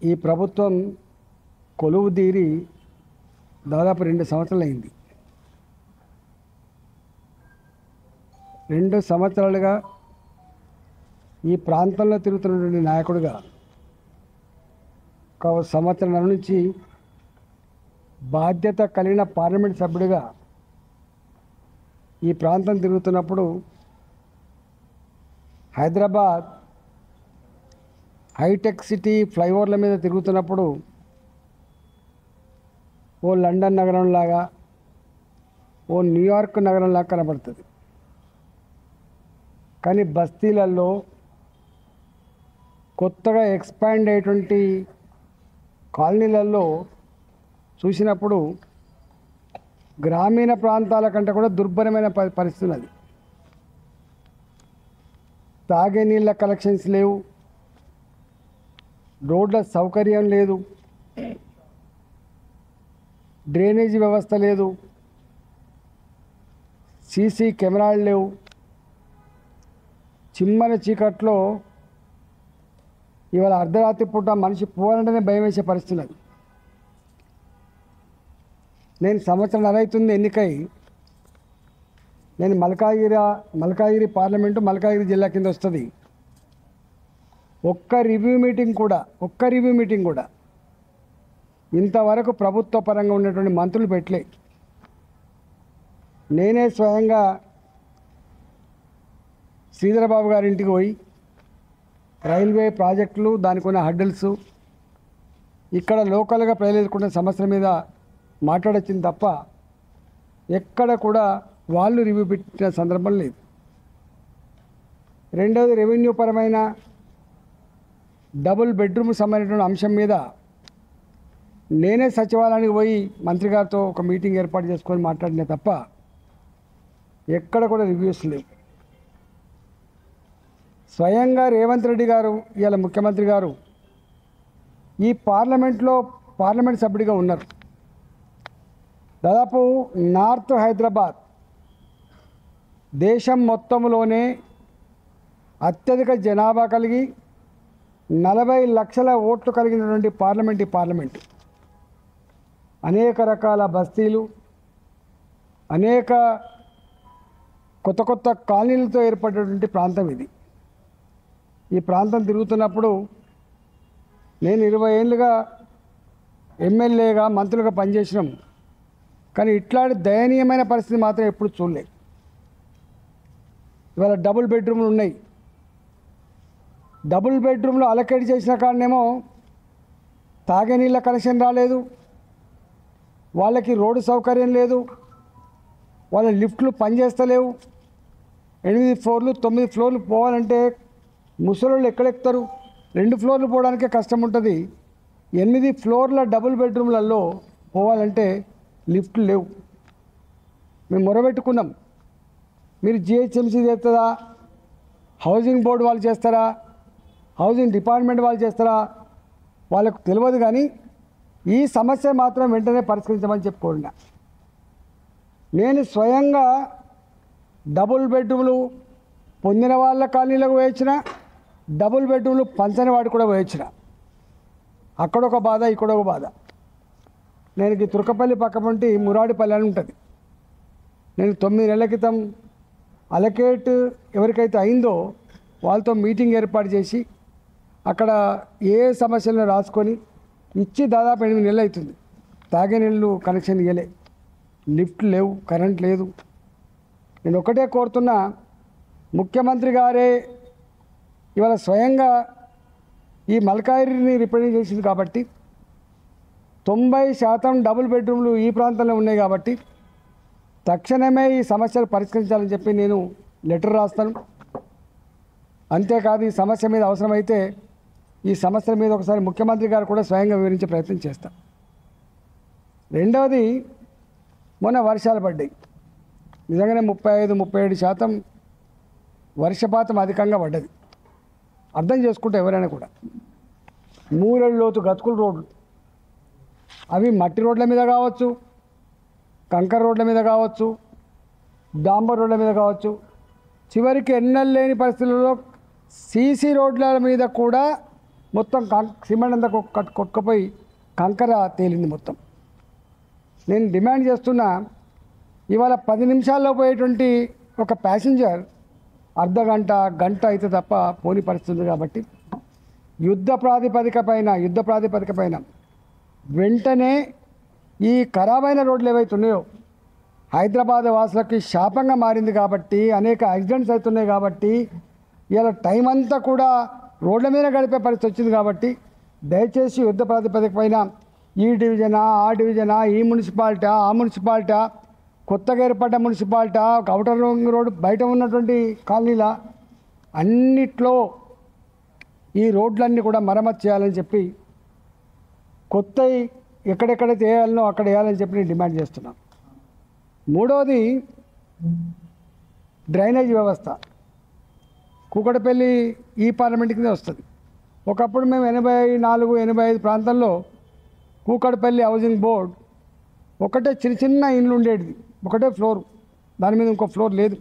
ఈ ప్రభుత్వం కొలువు తీరి దాదాపు 2 సంవత్సరాలు అయింది. 2 సంవత్సరాలుగా ఈ ప్రాంతంలో తిరుగుతున్నటువంటి నాయకుడిగా ఒక సంవత్సరం నుంచి బాధ్యత కలిగిన పార్లమెంట్ సభ్యుడిగా ఈ ప్రాంతం తిరుగుతున్నప్పుడు హైదరాబాద్ హైటెక్ సిటీ ఫ్లైఓవర్ల మీద తిరుగుతున్నప్పుడు ఓ లండన్ నగరంలాగా ఓ న్యూయార్క్ నగరంలాగా కనబడుతుంది. కానీ బస్తీలలో కొత్తగా ఎక్స్పాండ్ అయ్యేటువంటి కాలనీలలో చూసినప్పుడు గ్రామీణ ప్రాంతాల కంటే కూడా దుర్భరమైన పరిస్థితి ఉన్నది. తాగే నీళ్ళ కలెక్షన్స్ లేవు, రోడ్ల సౌకర్యం లేదు, డ్రైనేజీ వ్యవస్థ లేదు, సీసీ కెమెరాలు లేవు. చిమ్మన చీకట్లో ఇవాళ అర్ధరాత్రి పూట మనిషి పోవాలంటేనే భయం వేసే పరిస్థితి ఉన్నది. నేను సంవత్సరం అవుతుంది ఎన్నికై. నేను మల్కాజిగిరి పార్లమెంటు మల్కాజిగిరి జిల్లా కింద వస్తుంది. ఒక్క రివ్యూ మీటింగ్ కూడా ఇంతవరకు ప్రభుత్వ పరంగా ఉన్నటువంటి మంత్రులు పెట్టలే. నేనే స్వయంగా శ్రీధరబాబు గారి ఇంటికి పోయి రైల్వే ప్రాజెక్టులు, దానికి ఉన్న హడ్డల్స్, ఇక్కడ లోకల్గా ప్రజలు ఎదుర్కొన్న సమస్యల మీద మాట్లాడొచ్చింది తప్ప ఎక్కడ కూడా వాళ్ళు రివ్యూ పెట్టిన సందర్భం లేదు. రెండవది, రెవెన్యూ పరమైన డబుల్ బెడ్రూమ్ సంబంధించిన అంశం మీద నేనే సచివాలయానికి పోయి మంత్రి గారితో ఒక మీటింగ్ ఏర్పాటు చేసుకొని మాట్లాడిన తప్ప ఎక్కడ కూడా రివ్యూస్ లేవు. స్వయంగా రేవంత్ రెడ్డి గారు ఇవాళ ముఖ్యమంత్రి గారు ఈ పార్లమెంట్ సభ్యుడిగా ఉన్నారు. దాదాపు నార్త్ హైదరాబాద్ దేశం మొత్తంలోనే అత్యధిక జనాభా కలిగి 40 లక్షల ఓట్లు కలిగినటువంటి పార్లమెంట్ అనేక రకాల బస్తీలు, అనేక కొత్త కాలనీలతో ఏర్పడినటువంటి ప్రాంతం ఇది. ఈ ప్రాంతం తిరుగుతున్నప్పుడు నేను 20 ఏళ్ళుగా ఎమ్మెల్యేగా మంత్రులుగా పనిచేసినాం. కానీ ఇట్లాంటి దయనీయమైన పరిస్థితి మాత్రం ఎప్పుడు చూడలేదు. ఇవాళ డబుల్ బెడ్రూమ్లు ఉన్నాయి. డబుల్ బెడ్రూమ్లు అలకేట్ చేసిన కారణేమో తాగే నీళ్ళ కనెక్షన్ రాలేదు, వాళ్ళకి రోడ్డు సౌకర్యం లేదు, వాళ్ళ లిఫ్ట్లు పనిచేస్తలేవు. 8 ఫ్లోర్లు 9 ఫ్లోర్లు పోవాలంటే ముసలోళ్ళు ఎక్కడెక్కుతారు? 2 ఫ్లోర్లు పోవడానికే కష్టం ఉంటుంది. 8 ఫ్లోర్ల డబుల్ బెడ్రూమ్లలో పోవాలంటే లిఫ్ట్లు లేవు. మేము మొరబెట్టుకున్నాం, మీరు జిహెచ్ఎంసీ చేస్తుందా, హౌసింగ్ బోర్డు వాళ్ళు చేస్తారా, హౌసింగ్ డిపార్ట్మెంట్ వాళ్ళు చేస్తారా వాళ్ళకు తెలియదు. కానీ ఈ సమస్య మాత్రం వెంటనే పరిష్కరించమని చెప్పుకోండి. నేను స్వయంగా డబుల్ బెడ్రూమ్లు పొందిన వాళ్ళ కాలనీలకు పోయొచ్చిన, డబుల్ బెడ్రూమ్లు పంచని వాడు కూడా పోయొచ్చిన. అక్కడొక బాధ, ఇక్కడొక బాధ. నేను ఈ తుర్కపల్లి పక్కపంటి మురాడిపల్లి అని ఉంటుంది. నేను 9 నెలల క్రితం అలకేట్ ఎవరికైతే అయిందో వాళ్ళతో మీటింగ్ ఏర్పాటు చేసి అక్కడ ఏ సమస్యలను రాసుకొని ఇచ్చి దాదాపు 8 నెలలు అవుతుంది. తాగే నీళ్ళు కనెక్షన్ ఇవ్వలే, లిఫ్ట్ లేవు, కరెంట్ లేదు. నేను ఒకటే కోరుతున్నా, ముఖ్యమంత్రి గారే ఇవాళ స్వయంగా ఈ మల్కాజిగిరిని రిప్రజెంట్ చేసింది కాబట్టి 90% డబుల్ బెడ్రూమ్లు ఈ ప్రాంతంలో ఉన్నాయి కాబట్టి తక్షణమే ఈ సమస్యలు పరిష్కరించాలని చెప్పి నేను లెటర్ రాస్తాను. అంతేకాదు, ఈ సమస్య మీద అవసరమైతే ఈ సమస్యల మీద ఒకసారి ముఖ్యమంత్రి గారు కూడా స్వయంగా వివరించే ప్రయత్నం చేస్తాం. రెండవది, మొన్న వర్షాలు పడ్డాయి. నిజంగానే 35-37% వర్షపాతం అధికంగా పడ్డది. అర్థం చేసుకుంటే ఎవరైనా కూడా 3 అడుగుల లోతు గతుకుల రోడ్లు, అవి మట్టి రోడ్ల మీద కావచ్చు, కంకర రోడ్ల మీద కావచ్చు, డాంబర్ రోడ్ల మీద కావచ్చు, చివరికి ఎన్నెల్లేని పరిస్థితుల్లో సీసీ రోడ్ల మీద కూడా మొత్తం సిమెంట్ అంతా కొట్టుకుపోయి కంకర తేలింది మొత్తం. నేను డిమాండ్ చేస్తున్నా, ఇవాళ 10 నిమిషాల్లో పోయేటువంటి ఒక ప్యాసింజర్ అర్ధగంట గంట అయితే తప్ప పోని పరిస్థితుంది. కాబట్టి యుద్ధ ప్రాతిపదిక పైన వెంటనే ఈ ఖరాబైన రోడ్లు ఏవైతే ఉన్నాయో హైదరాబాద్ వాసులకి శాపంగా మారింది. కాబట్టి అనేక యాక్సిడెంట్స్ అవుతున్నాయి. కాబట్టి ఇలా టైం అంతా కూడా రోడ్ల మీద గడిపే పరిస్థితి వచ్చింది. కాబట్టి దయచేసి యుద్ధ ప్రాతిపదిక పైన ఈ డివిజనా ఆ డివిజనా, ఈ మున్సిపాలిటా ఆ మున్సిపాలిటా, కొత్తగా ఏర్పడ్డ మున్సిపాలిటా, ఔటర్ రింగ్ రోడ్ బయట ఉన్నటువంటి కాలనీల అన్నిట్లో ఈ రోడ్లన్నీ కూడా మరమ్మతు చేయాలని చెప్పి, కొత్తవి ఎక్కడెక్కడైతే వేయాలనో అక్కడ వేయాలని చెప్పి నేను డిమాండ్ చేస్తున్నాను. మూడవది డ్రైనేజ్ వ్యవస్థ. కూకటపల్లి ఈ పార్లమెంట్ కింద వస్తుంది. ఒకప్పుడు మేము 84, 85 ప్రాంతంలో కూకటపల్లి హౌసింగ్ బోర్డ్ ఒకటే చిన్న ఇండ్లు ఉండేది, ఒకటే ఫ్లోర్, దాని మీద ఇంకో ఫ్లోర్ లేదు.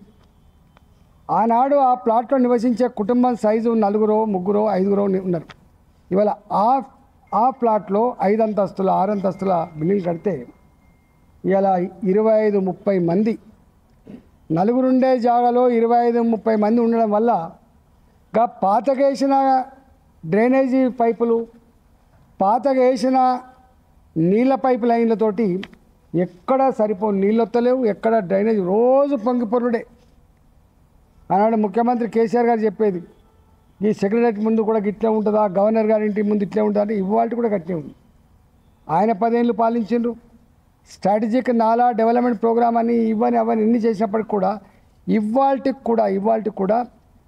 ఆనాడు ఆ ప్లాట్లో నివసించే కుటుంబం సైజు 4, 3, 5 ఉన్నారు. ఇవాళ ఆ ప్లాట్లో 5 అంతస్తుల 6 అంతస్తుల బిల్డింగ్ కడితే ఇలా 25-30 మంది, 4 ఉండే జాగాలో 25-30 మంది ఉండడం వల్ల పాతగేసిన డ్రైనేజీ పైపులు, పాతగేసిన నీళ్ళ పైపు లైన్లతోటి ఎక్కడ సరిపోని నీళ్ళు వస్తలేవు, ఎక్కడ డ్రైనేజ్ రోజు పొంగిపొరుడే. ఆనాడు ముఖ్యమంత్రి కేసీఆర్ గారు చెప్పేది, ఈ సెక్రటరీ ముందు కూడా గిట్లే ఉంటుందా, గవర్నర్ గారి ఇంటి ముందు ఇట్లే ఉంటుందా అంటే ఇవాళ కూడా గట్లే ఉంది. ఆయన 10 ఏళ్ళు పాలించిండ్రు. స్ట్రాటజిక్ నాలా డెవలప్మెంట్ ప్రోగ్రామ్ అని అవన్నీ ఇన్ని చేసినప్పటికి కూడా ఇవాళకి కూడా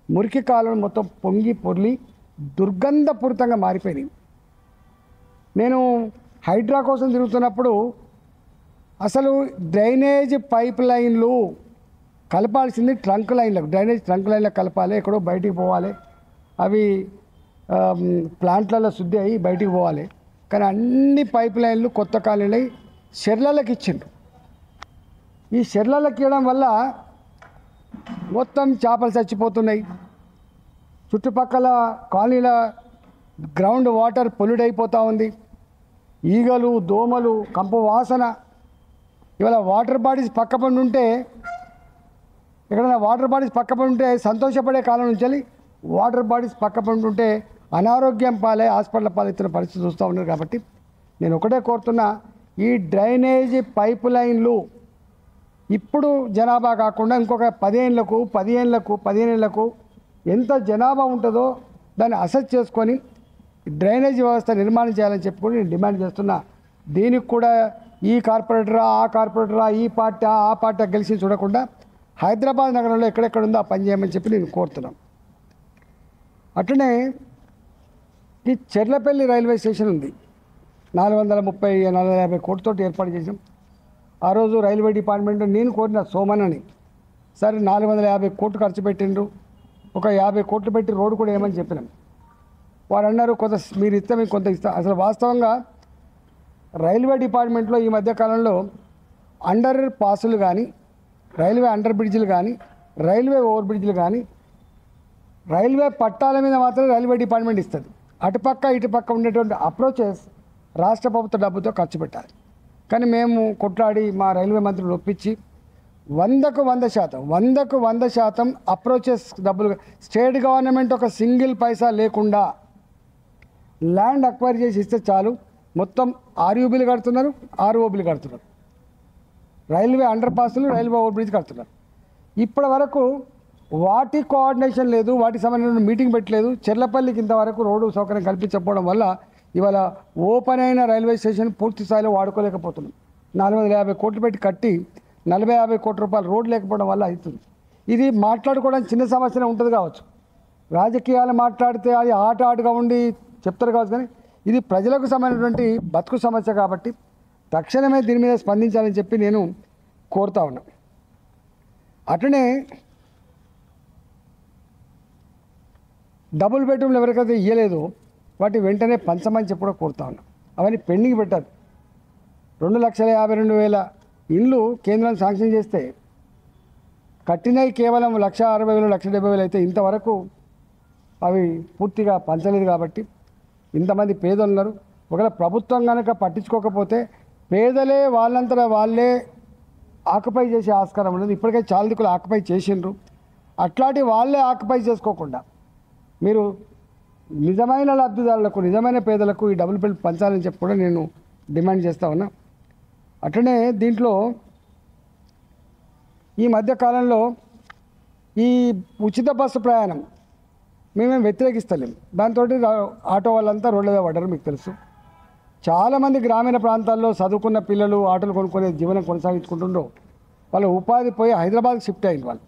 మురికి కాలువలు మొత్తం పొంగి పొర్లి దుర్గంధపూరితంగా మారిపోయినాయి. నేను హైడ్రా కోసం తిరుగుతున్నప్పుడు అసలు డ్రైనేజ్ పైప్ లైన్లు కలపాల్సింది ట్రంక్ లైన్లకు, డ్రైనేజ్ ట్రంక్ లైన్లకు కలపాలి, ఎక్కడో బయటికి పోవాలి, అవి ప్లాంట్లలో శుద్ధి అయ్యి బయటికి పోవాలి. కానీ అన్ని పైప్ లైన్లు కొత్త కాలనీ షెర్లలకు ఇచ్చిండ్రు. ఈ షెర్లలకు ఇవ్వడం వల్ల మొత్తం చేపలు చచ్చిపోతున్నాయి. చుట్టుపక్కల కాలనీల గ్రౌండ్ వాటర్ పొల్యూట్ అయిపోతూ ఉంది. ఈగలు, దోమలు, కంప వాసన. ఇవాళ వాటర్ బాడీస్ పక్కపండి ఉంటే, ఎక్కడైనా వాటర్ బాడీస్ పక్కపండి ఉంటే సంతోషపడే కాలం నుంచి వాటర్ బాడీస్ పక్కపండి ఉంటే అనారోగ్యం పాలే, హాస్పిటల్ పాలెత్తున్న పరిస్థితి చూస్తూ ఉన్నారు. కాబట్టి నేను ఒకటే కోరుతున్నా, ఈ డ్రైనేజ్ పైప్ లైన్లు ఇప్పుడు జనాభా కాకుండా ఇంకొక 10 ఏళ్లకు ఎంత జనాభా ఉంటుందో దాన్ని అసెస్ చేసుకొని డ్రైనేజ్ వ్యవస్థ నిర్మాణం చేయాలని చెప్పుకొని నేను డిమాండ్ చేస్తున్నా. దీనికి కూడా ఈ కార్పొరేటరా ఆ కార్పొరేటరా, ఈ పార్టీ ఆ పార్టీ గెలిచి చూడకుండా హైదరాబాద్ నగరంలో ఎక్కడెక్కడ ఉందో ఆ పని చేయమని చెప్పి నేను కోరుతున్నాను. అట్లనే ఈ చెర్లపల్లి రైల్వే స్టేషన్ ఉంది, 430-450 కోట్లతో ఏర్పాటు చేసాం. ఆ రోజు రైల్వే డిపార్ట్మెంట్ నేను కోరిన సోమనని, సరే 450 కోట్లు ఖర్చు పెట్టిండ్రు, ఒక 50 కోట్లు పెట్టి రోడ్డు కూడా ఏమని చెప్పినాం. వారు అన్నారు కొంత మీరు ఇస్తే మీకు కొంత ఇస్తా. అసలు వాస్తవంగా రైల్వే డిపార్ట్మెంట్లో ఈ మధ్యకాలంలో అండర్ పాసులు కానీ, రైల్వే అండర్ బ్రిడ్జ్లు కానీ, రైల్వే ఓవర్ బ్రిడ్జ్లు కానీ, రైల్వే పట్టాల మీద మాత్రం రైల్వే డిపార్ట్మెంట్ ఇస్తుంది. అటుపక్క ఇటుపక్క ఉండేటువంటి అప్రోచెస్ రాష్ట్ర ప్రభుత్వ డబ్బుతో ఖర్చు పెట్టాలి. కానీ మేము కొట్లాడి మా రైల్వే మంత్రులు ఒప్పించి 100% అప్రోచెస్ డబ్బులు స్టేట్ గవర్నమెంట్ ఒక సింగిల్ పైసా లేకుండా ల్యాండ్ అక్వైర్ చేసి ఇస్తే చాలు. మొత్తం ఆర్యూబీలు కడుతున్నారు, ఆర్ఓబీలు కడుతున్నారు, రైల్వే అండర్ పాస్లు, రైల్వే ఓవర్ బ్రిడ్జ్ కడుతున్నారు. ఇప్పటి వరకు వాటి కోఆర్డినేషన్ లేదు, వాటికి సంబంధించిన మీటింగ్ పెట్టలేదు. చెర్లపల్లికి ఇంతవరకు రోడ్డు సౌకర్యం కల్పించకపోవడం వల్ల ఇవాళ ఓపెన్ అయిన రైల్వే స్టేషన్ పూర్తి స్థాయిలో వాడుకోలేకపోతున్నాం. 450 కోట్లు పెట్టి కట్టి 40-50 కోట్ల రూపాయలు రోడ్డు లేకపోవడం వల్ల అవుతుంది. ఇది మాట్లాడుకోవడానికి చిన్న సమస్యనే ఉంటుంది కావచ్చు, రాజకీయాలు మాట్లాడితే అది ఆటగా ఉండి చెప్తారు కావచ్చు, కానీ ఇది ప్రజలకు సంబంధించినటువంటి బతుకు సమస్య. కాబట్టి తక్షణమే దీని మీద స్పందించాలని చెప్పి నేను కోరుతా ఉన్నా. అట్లనే డబుల్ బెడ్రూమ్లు ఎవరికైతే ఇవ్వలేదో వాటి వెంటనే పంచమని చెప్పి కూడా కోరుతా ఉన్నాం. అవన్నీ పెండింగ్ పెట్టారు. 2,52,000 ఇళ్ళు కేంద్రం శాంక్షన్ చేస్తే కట్టినవి కేవలం 1,60,000, 1,70,000 అయితే ఇంతవరకు అవి పూర్తిగా పంచలేదు. కాబట్టి ఇంతమంది పేదలు ఉన్నారు. ఒకవేళ ప్రభుత్వం కనుక పట్టించుకోకపోతే పేదలే వాళ్ళంతటా వాళ్ళే ఆక్యుపై చేసే ఆస్కారం ఉండదు. ఇప్పటికే చాలా దిక్కులు ఆక్యుపై చేసిండ్రు. అట్లాంటి వాళ్ళే ఆక్యుపై చేసుకోకుండా మీరు నిజమైన లబ్ధిదారులకు, నిజమైన పేదలకు ఈ డబుల్ బెడ్రూమ్ పంచాలని చెప్పి కూడా నేను డిమాండ్ చేస్తూ ఉన్నా. అట్లనే దీంట్లో ఈ మధ్య కాలంలో ఈ ఉచిత బస్సు ప్రయాణం మేమేం వ్యతిరేకిస్తలేము. దాంతో ఆటో వాళ్ళంతా రోడ్ల మీద పడ్డారు. మీకు తెలుసు, చాలామంది గ్రామీణ ప్రాంతాల్లో చదువుకున్న పిల్లలు ఆటోలు కొనుక్కునే జీవనం కొనసాగించుకుంటుండ్రో వాళ్ళ ఉపాధి పోయి హైదరాబాద్కి షిఫ్ట్ అయింది. వాళ్ళు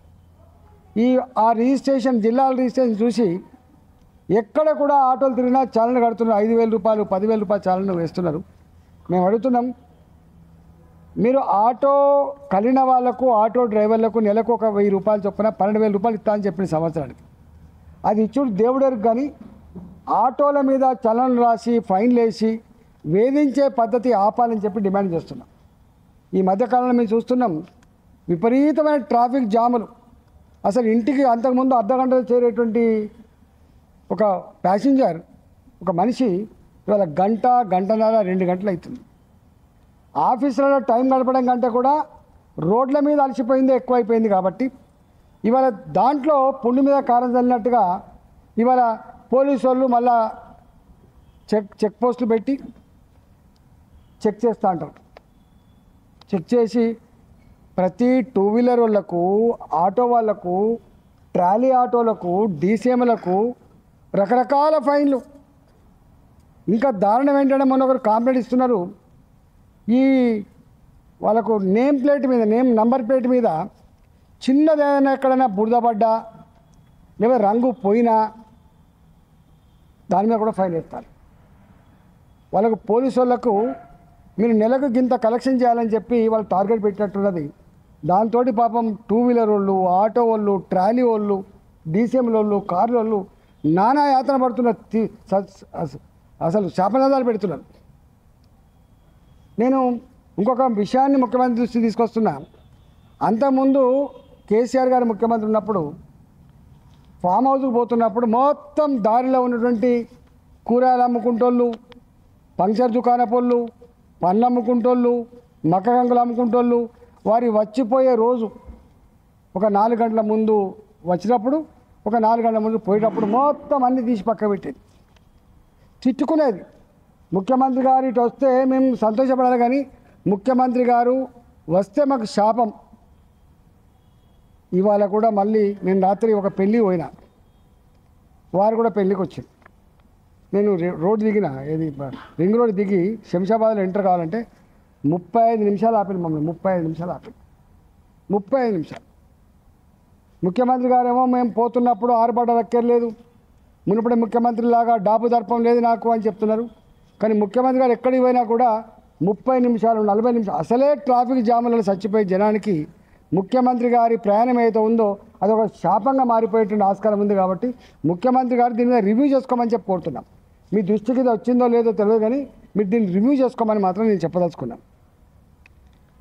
ఆ రిజిస్ట్రేషన్, జిల్లాల రిజిస్ట్రేషన్ చూసి ఎక్కడ కూడా ఆటోలు తిరిగినా చాలన కడుతున్నారు. 5,000 రూపాయలు, 10,000 రూపాయలు చాలన వేస్తున్నారు. మేము అడుగుతున్నాం, మీరు ఆటో కలిగిన వాళ్లకు, ఆటో డ్రైవర్లకు నెలకు ఒక 1,000 రూపాయలు చొప్పున 12,000 రూపాయలు ఇస్తా అని చెప్పిన సంవత్సరానికి అది ఇచ్చుడు దేవుడరు. కానీ ఆటోల మీద చలనలు రాసి ఫైన్లు వేసి వేధించే పద్ధతి ఆపాలని చెప్పి డిమాండ్ చేస్తున్నాం. ఈ మధ్యకాలంలో మేము చూస్తున్నాం విపరీతమైన ట్రాఫిక్ జాములు. అసలు ఇంటికి అంతకుముందు అర్ధగంటలో చేరేటువంటి ఒక ప్యాసింజర్, ఒక మనిషి ఇవాళ గంట, గంటన్నర, 2 గంటలు అవుతుంది. ఆఫీసులలో టైం గడపడం కంటే కూడా రోడ్ల మీద అలసిపోయిందే ఎక్కువైపోయింది. కాబట్టి ఇవాళ దాంట్లో పుండు మీద కారం చల్లినట్టుగా ఇవాళ పోలీసు వాళ్ళు మళ్ళా చెక్ పోస్టులు పెట్టి చెక్ చేస్తూ అంటారు. చెక్ చేసి ప్రతి 2 వీలర్ వాళ్ళకు, ఆటో వాళ్లకు, ట్రాలీ ఆటోలకు, డీసీఎంలకు రకరకాల ఫైన్లు. ఇంకా దారుణం ఏంటంటే మొన్న ఒకరు కంప్లైంట్ ఇస్తున్నారు, ఈ వాళ్ళకు నేమ్ ప్లేట్ మీద, నంబర్ ప్లేట్ మీద చిన్నదేదైనా ఎక్కడైనా బురద పడ్డా లేదా రంగు పోయినా దాని మీద కూడా ఫైన్ వేస్తారు. వాళ్ళకు పోలీసు వాళ్ళకు మీరు నెలకు గింత కలెక్షన్ చేయాలని చెప్పి వాళ్ళు టార్గెట్ పెట్టినట్టున్నది. దాంతో పాపం 2 వీలర్ వాళ్ళు, ఆటో వాళ్ళు, ట్రాలీ వాళ్ళు, డీసీఎంల వాళ్ళు, కార్ల వాళ్ళు నానా యాతన పడుతున్నారు. అసలు శాపనాదాలు పెడుతున్నారు. నేను ఇంకొక విషయాన్ని ముఖ్యమంత్రి దృష్టికి తీసుకొస్తున్నా. అంతకుముందు కేసీఆర్ గారు ముఖ్యమంత్రి ఉన్నప్పుడు ఫామ్ హౌస్కి పోతున్నప్పుడు మొత్తం దారిలో ఉన్నటువంటి కూరగాయలు అమ్ముకుంటోళ్ళు, పంక్చర్ దుకాణపోళ్ళు, పండ్లు అమ్ముకుంటోళ్ళు, మక్క గంగులు అమ్ముకుంటోళ్ళు వారి వచ్చిపోయే రోజు ఒక 4 గంటల ముందు వచ్చినప్పుడు, ఒక 4 గంటల ముందు పోయేటప్పుడు మొత్తం అన్నీ తీసి పక్క పెట్టేది, తిట్టుకునేది. ముఖ్యమంత్రి గారు ఇటు వస్తే మేము సంతోషపడాలి, కానీ ముఖ్యమంత్రి గారు వస్తే మాకు శాపం. ఇవాళ కూడా మళ్ళీ నేను రాత్రి ఒక పెళ్ళి పోయినా, వారు కూడా పెళ్ళికి వచ్చింది. నేను రోడ్డు దిగిన, ఏది రింగ్ రోడ్ దిగి శంషాబాద్లో ఎంటర్ కావాలంటే 35 నిమిషాలు ఆపింది మమ్మల్ని. 35 నిమిషాలు ఆపింది. 35 నిమిషాలు. ముఖ్యమంత్రి గారేమో మేము పోతున్నప్పుడు ఆరుబడ్డ రక్కేర్లేదు, మునుపటి ముఖ్యమంత్రిలాగా డాబు దర్పం లేదు నాకు అని చెప్తున్నారు. కానీ ముఖ్యమంత్రి గారు ఎక్కడికి పోయినా కూడా 30 నిమిషాలు, 40 నిమిషాలు అసలే ట్రాఫిక్ జాములలో చచ్చిపోయే జనానికి ముఖ్యమంత్రి గారి ప్రయాణం ఏదైతే ఉందో అదొక శాపంగా మారిపోయేటువంటి ఆస్కారం ఉంది. కాబట్టి ముఖ్యమంత్రి గారు దీని మీద రివ్యూ చేసుకోమని చెప్పి కోరుతున్నాం. మీ దృష్టికి ఇది వచ్చిందో లేదో తెలియదు, కానీ మీరు దీన్ని రివ్యూ చేసుకోమని మాత్రం నేను చెప్పదలుచుకున్నాను.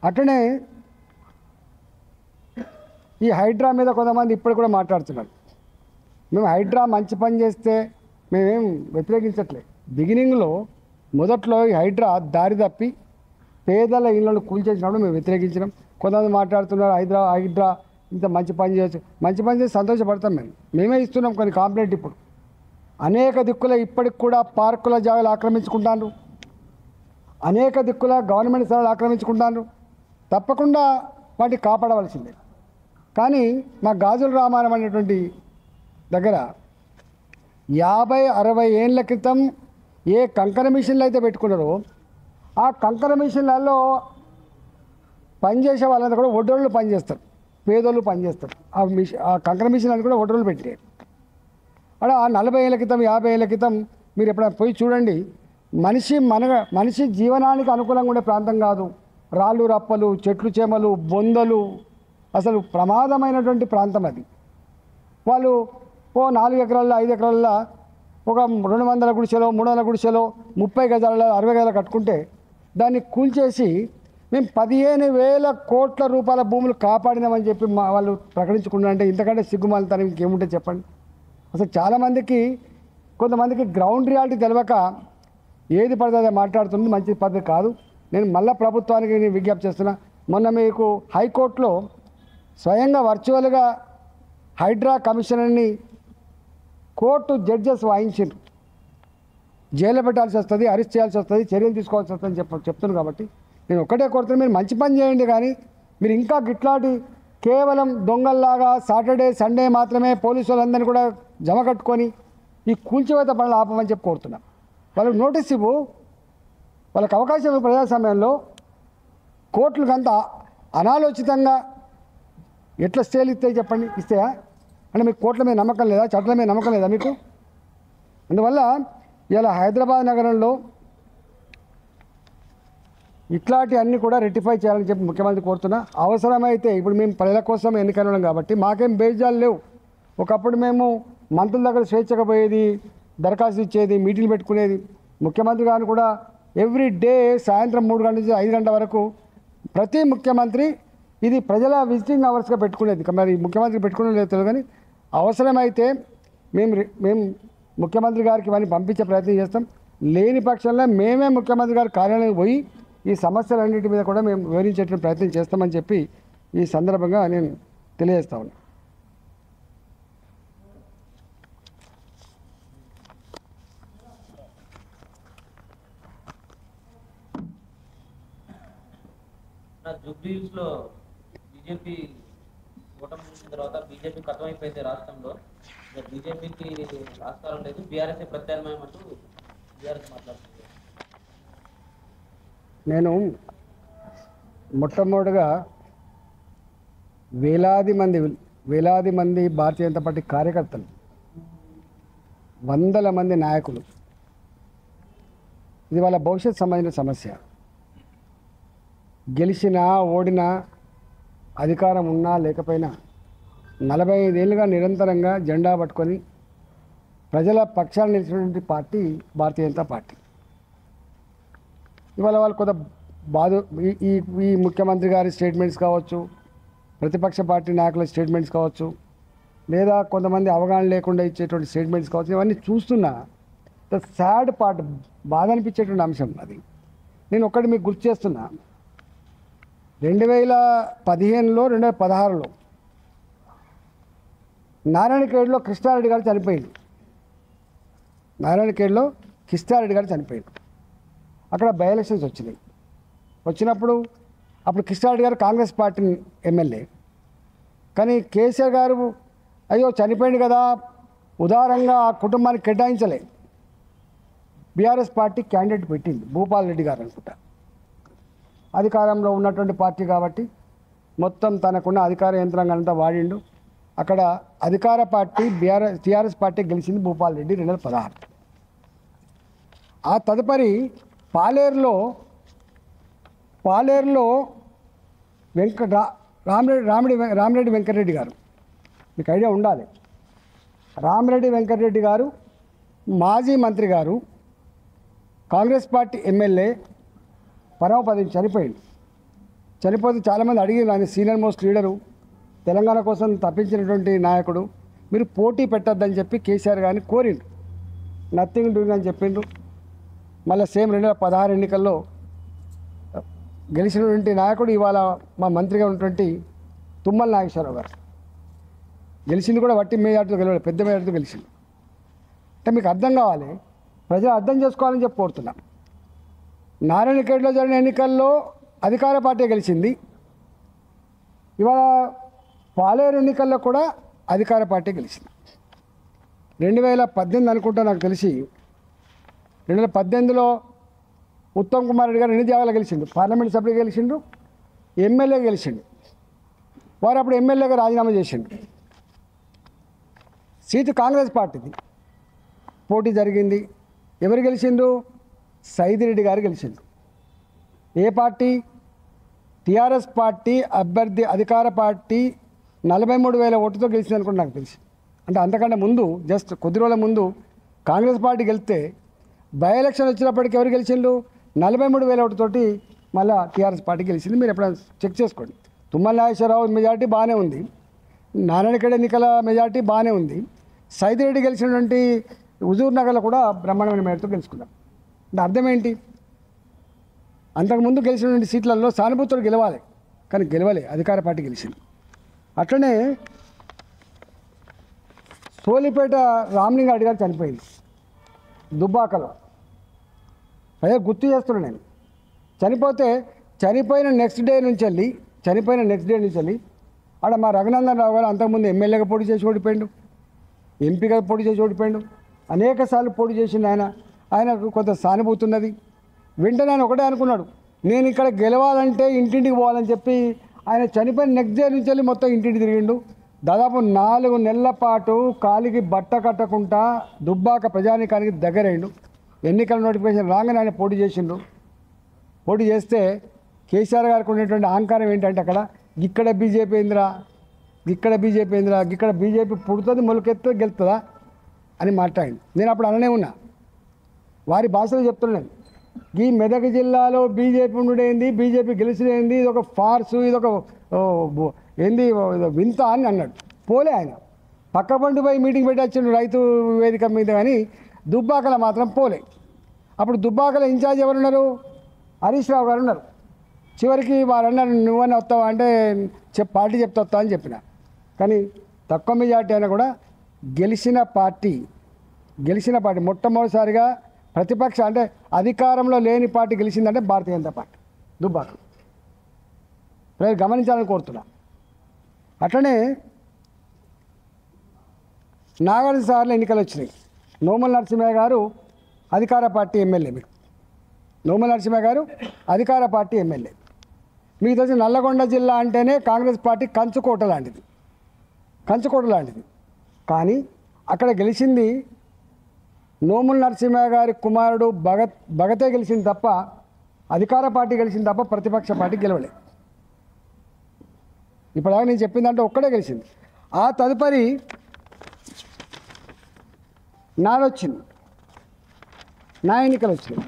అట్లనే ఈ హైడ్రా మీద కొంతమంది ఇప్పుడు కూడా మాట్లాడుతున్నారు. మేము హైడ్రా మంచి పని చేస్తే మేమేం వ్యతిరేకించట్లేదు. బిగినింగ్లో మొదట్లో ఈ హైడ్రా దారి తప్పి పేదల ఇళ్లను కూల్చేసినప్పుడు మేము వ్యతిరేకించినాం. కొంతమంది మాట్లాడుతున్నారు హైడ్రా ఇంత మంచి పని చేయొచ్చు. మంచి పని చేసి సంతోషపడతాం. మేమే ఇస్తున్నాం కొన్ని కాంప్లైంట్. ఇప్పుడు అనేక దిక్కుల ఇప్పటికి కూడా పార్కుల జాగాలు ఆక్రమించుకుంటారు, అనేక దిక్కుల గవర్నమెంట్ స్థలాలు ఆక్రమించుకుంటారు. తప్పకుండా వాటిని కాపాడవలసిందే. కానీ మా గాజుల రామారం అనేటువంటి దగ్గర 50-60 ఏళ్ళ క్రితం ఏ కంకర మిషన్లు అయితే పెట్టుకున్నారో ఆ కంకర మిషన్లలో పనిచేసే వాళ్ళంతా కూడా ఒడ్డోళ్ళు పనిచేస్తారు, పేదోళ్ళు పనిచేస్తారు. ఆ కంకర మిషన్ అని కూడా ఒడ్డోళ్ళు పెట్టారు. అక్కడ 40 ఏళ్ళ క్రితం, 50 ఏళ్ళ క్రితం మీరు ఎప్పుడైనా పోయి చూడండి. మనిషి జీవనానికి అనుకూలంగా ఉండే ప్రాంతం కాదు. రాళ్ళు రప్పలు, చెట్లు చేమలు, బొందలు, అసలు ప్రమాదమైనటువంటి ప్రాంతం అది. వాళ్ళు 4 ఎకరాల్లో 5 ఎకరాల్లో ఒక 200 గుడిసెలో, 300 గుడిసెలో, 30 గజాలలో, 60 గజాలు కట్టుకుంటే దాన్ని కూల్చేసి మేము 15,000 కోట్ల రూపాయల భూములు కాపాడినామని చెప్పి వాళ్ళు ప్రకటించుకున్నారంటే ఇంతకంటే సిగ్గుమాలితనం ఇంకేముంటే చెప్పండి. అసలు చాలామందికి కొంతమందికి గ్రౌండ్ రియాలిటీ తెలియక ఏది పడితే అదే మాట్లాడుతుంది, మంచి పద్ధతి కాదు. నేను మళ్ళీ ప్రభుత్వానికి నేను విజ్ఞప్తి చేస్తున్నా. మొన్న మీకు హైకోర్టులో స్వయంగా వర్చువల్గా హైడ్రా కమిషనర్ని కోర్టు జడ్జెస్ వాయించారు. జైల్లో పెట్టాల్సి వస్తుంది, అరెస్ట్ చేయాల్సి వస్తుంది, చర్యలు తీసుకోవాల్సి వస్తుందని చెప్తున్నాను. కాబట్టి నేను ఒక్కటే కోరుతున్నాను, మీరు మంచి పని చేయండి. కానీ మీరు ఇంకా గిట్లాంటి కేవలం దొంగల్లాగా సాటర్డే సండే మాత్రమే పోలీసు వాళ్ళందరినీ కూడా జమ కట్టుకొని ఈ కూల్చివేత పనులు ఆపమని చెప్పి కోరుతున్నాం. వాళ్ళకి నోటీస్ ఇవ్వు, వాళ్ళకి అవకాశం ఇవ్వు. ప్రజాస్వామ్యంలో కోర్టులకు అంతా అనాలోచితంగా ఎట్లా స్టేలు ఇస్తాయి చెప్పండి? ఇస్తాయా? అంటే మీకు కోర్టుల మీద నమ్మకం లేదా? చట్టాల మీద నమ్మకం లేదా మీకు? అందువల్ల ఇలా హైదరాబాద్ నగరంలో ఇట్లాంటి అన్నీ కూడా రెక్టిఫై చేయాలని చెప్పి ముఖ్యమంత్రి కోరుతున్నా. అవసరమైతే ఇప్పుడు మేము ప్రజల కోసం ఎన్నికలు కాబట్టి మాకేం బేజాలు లేవు. ఒకప్పుడు మేము మంత్రుల దగ్గర స్వేచ్ఛగా పోయేది, దరఖాస్తు ఇచ్చేది, మీటింగ్లు పెట్టుకునేది. ముఖ్యమంత్రి గారిని కూడా ఎవ్రీ డే సాయంత్రం 3 గంటల నుంచి 5 గంటల వరకు ప్రతి ముఖ్యమంత్రి ఇది ప్రజల విజిటింగ్ అవర్స్గా పెట్టుకునేది. మరి ముఖ్యమంత్రి పెట్టుకునే లేదు తెలియదు. కానీ అవసరమైతే మేము ముఖ్యమంత్రి గారికి ఇవన్నీ పంపించే ప్రయత్నం చేస్తాం. లేని పక్షంలో మేమే ముఖ్యమంత్రి గారి కార్యాలయం పోయి ఈ సమస్యలన్నింటి మీద కూడా మేము వివరించేటువంటి ప్రయత్నం చేస్తామని చెప్పి ఈ సందర్భంగా నేను తెలియజేస్తా ఉన్నాను. జూబ్లీహిల్స్లో బీజేపీ ఓటమి వచ్చిన తర్వాత బీజేపీ కథమైపోయింది రాష్ట్రంలో. బీజేపీకి ఆస్కారం లేదు, బీఆర్ఎస్ ప్రత్యామ్నాయం అంటూ బీఆర్ఎస్ మాట్లాడుతుంది. నేను మొట్టమొదటిగా వేలాది మంది భారతీయ జనతా పార్టీ కార్యకర్తలు, వందల మంది నాయకులు, ఇది వాళ్ళ భవిష్యత్ సంబంధించిన సమస్య. గెలిచినా ఓడినా అధికారం ఉన్నా లేకపోయినా 45 ఏళ్ళుగా నిరంతరంగా జెండా పట్టుకొని ప్రజల పక్షాన్ని నిలిచినటువంటి పార్టీ భారతీయ జనతా పార్టీ. ఇవాళ వాళ్ళు కొంత ఈ ముఖ్యమంత్రి గారి స్టేట్మెంట్స్ కావచ్చు, ప్రతిపక్ష పార్టీ నాయకుల స్టేట్మెంట్స్ కావచ్చు, లేదా కొంతమంది అవగాహన లేకుండా ఇచ్చేటువంటి స్టేట్మెంట్స్ కావచ్చు, ఇవన్నీ చూస్తున్నా సాడ్ పార్ట్, బాధ అనిపించేటువంటి అంశం అది. నేను ఒక్కటి మీకు గుర్తు చేస్తున్నా. 2015లో 2016లో నారాయణఖేడ్లో కృష్ణారెడ్డి గారు చనిపోయింది. నారాయణఖేడ్లో కృష్ణారెడ్డి గారు చనిపోయింది. అక్కడ బై ఎలక్షన్స్ వచ్చినప్పుడు అప్పుడు కృష్ణారెడ్డి గారు కాంగ్రెస్ పార్టీ ఎమ్మెల్యే. కానీ కేసీఆర్ గారు అయ్యో చనిపోయింది కదా ఉదారంగా ఆ కుటుంబానికి కేటాయించలే. బీఆర్ఎస్ పార్టీ క్యాండిడేట్ పెట్టింది, భూపాల్ రెడ్డి గారు అనుకుంటా. అధికారంలో ఉన్నటువంటి పార్టీ కాబట్టి మొత్తం తనకున్న అధికార యంత్రాంగం అంతా వాడిండు. అక్కడ అధికార పార్టీ టీఆర్ఎస్ పార్టీ గెలిచింది భూపాల్ రెడ్డి 2016. ఆ తదుపరి పాలేరులో రామిరెడ్డి వెంకటరెడ్డి గారు, మీకు ఐడియా ఉండాలి. రామిరెడ్డి వెంకటరెడ్డి గారు మాజీ మంత్రి గారు, కాంగ్రెస్ పార్టీ ఎమ్మెల్యే, పరమపదించి చనిపోతే చాలామంది అడిగారు. ఆయన సీనియర్ మోస్ట్ లీడరు, తెలంగాణ కోసం తప్పించినటువంటి నాయకుడు, మీరు పోటీ పెట్టద్దని చెప్పి కేసీఆర్ గారిని కోరిండు. నథింగ్ డూయింగ్ అని చెప్పిండ్రు. మళ్ళీ సేమ్ 2016 ఎన్నికల్లో గెలిచినటువంటి నాయకుడు ఇవాళ మా మంత్రిగా ఉన్నటువంటి తుమ్మల నాగేశ్వరరావు గారు. గెలిచింది కూడా వట్టి మెజార్టీతో గెలవాలి, పెద్ద మెజార్టీతో గెలిచింది. అంటే మీకు అర్థం కావాలి, ప్రజలు అర్థం చేసుకోవాలని చెప్పి కోరుతున్నాం. నారాయణఖేడ్లో జరిగిన ఎన్నికల్లో అధికార పార్టీ గెలిచింది. ఇవాళ పాలేరు ఎన్నికల్లో కూడా అధికార పార్టీ గెలిచింది. 2018 అనుకుంటా నాకు తెలిసి, 2018లో ఉత్తమ్ కుమార్ రెడ్డి గారు 2 జాగాలు గెలిచిండు. పార్లమెంట్ సభ్యులు గెలిచిండు, ఎమ్మెల్యే గెలిచిండు. వారు అప్పుడు ఎమ్మెల్యేగా రాజీనామా చేసిండు. సీటు కాంగ్రెస్ పార్టీది పోటీ జరిగింది. ఎవరు గెలిచిండు? సైదిరెడ్డి గారు గెలిచిండు. ఏ పార్టీ? టీఆర్ఎస్ పార్టీ అభ్యర్థి, అధికార పార్టీ 43,000 ఓటుతో గెలిచింది అనుకుంటే నాకు తెలిసి. అంటే అంతకంటే ముందు, జస్ట్ కొద్ది రోజుల ముందు కాంగ్రెస్ పార్టీ గెలిస్తే బై ఎలక్షన్ వచ్చినప్పటికీ ఎవరు గెలిచిండు? 43,000 ఓటుతోటి మళ్ళీ టీఆర్ఎస్ పార్టీ గెలిచింది. మీరు ఎప్పుడైనా చెక్ చేసుకోండి. తుమ్మల నాగేశ్వరరావు మెజార్టీ బాగానే ఉంది, నారాయణఖేడ్ ఎన్నికల మెజార్టీ బాగానే ఉంది. సైదిరెడ్డి గెలిచినటువంటి హుజూర్ నగర్లో కూడా బ్రహ్మాండమైన మేరతో గెలుచుకున్నాం. అంటే అర్థం ఏంటి? అంతకుముందు గెలిచినటువంటి సీట్లలో సానుభూతులు గెలవాలి, కానీ గెలవలే, అధికార పార్టీ గెలిచింది. అట్లనే సోలిపేట రామలింగారెడ్డి గారు చనిపోయింది దుబ్బాకలో. అదే గుర్తు చేస్తున్నాను నేను. చనిపోయిన నెక్స్ట్ డే నుంచి వెళ్ళి ఆడ మా రఘునందన్ రావు గారు అంతకుముందు ఎమ్మెల్యేగా పోటీ చేసి ఓడిపోయాడు, ఎంపీగా పోటీ చేసి ఓడిపోయాడు, అనేక సార్లు పోటీ చేసిండు. ఆయనకు కొంత సానుభూతి ఉన్నది. వెంటనే ఆయన ఒకటే అనుకున్నాడు, నేను ఇక్కడ గెలవాలంటే ఇంటింటికి పోవాలని చెప్పి ఆయన చనిపోయిన నెక్స్ట్ డే నుంచి వెళ్ళి మొత్తం ఇంటింటి తిరిగిండు. దాదాపు 4 నెలల పాటు కాలికి బట్ట కట్టకుండా దుబ్బాక ప్రజానీకానికి దగ్గరైండు. ఎన్నికల నోటిఫికేషన్ రాగానే ఆయన పోటీ చేసిండు. పోటీ చేస్తే కేసీఆర్ గారికి ఉన్నటువంటి అహంకారం ఏంటంటే అక్కడ ఇక్కడ బీజేపీ ఏందిరా, ఇక్కడ బీజేపీ పుడుతుంది, మొలకెత్తుంది, గెలుతుందా అని మాట్లాడింది. నేను అప్పుడు అననే ఉన్నా, వారి భాషలో చెప్తున్నాను, ఈ మెదక్ జిల్లాలో బీజేపీ ఉండేంది, బీజేపీ గెలిచినది, ఇది ఒక ఫార్సు, ఇదొక ఏంది వింత అని అన్నాడు. పోలే ఆయన పక్క పండు పోయి మీటింగ్ పెట్టి వచ్చిండు రైతు వేదిక మీద, కానీ దుబ్బాకల మాత్రం పోలే. అప్పుడు దుబ్బాకల ఇన్ఛార్జ్ ఎవరున్నారు? హరీష్ రావు గారు ఉన్నారు. చివరికి వారు అన్నారు, నువ్వని వస్తావా అంటే పార్టీ చెప్తా వస్తా అని చెప్పిన. కానీ తక్కువ మెజార్టీ అయినా కూడా గెలిచిన పార్టీ మొట్టమొదటిసారిగా ప్రతిపక్ష అంటే అధికారంలో లేని పార్టీ గెలిచిందంటే భారతీయ జనతా పార్టీ దుబ్బాక. ప్రజలు గమనించాలని కోరుతున్నా. అట్లనే నాగార్జున సార్లు ఎన్నికలు వచ్చినాయి. నోముల నరసింహయ్య గారు అధికార పార్టీ ఎమ్మెల్యే. మీకు తెలిసి నల్లగొండ జిల్లా అంటేనే కాంగ్రెస్ పార్టీ కంచుకోట లాంటిది. కానీ అక్కడ గెలిచింది నోముల నరసింహయ్య గారి కుమారుడు భగతే గెలిచింది తప్ప, అధికార పార్టీ గెలిచింది తప్ప ప్రతిపక్ష పార్టీ గెలవలే. ఇప్పటిదాకా నేను చెప్పిందంటే ఒక్కడే గెలిచింది. ఆ తదుపరి నా ఎన్నికలు వచ్చినాయి.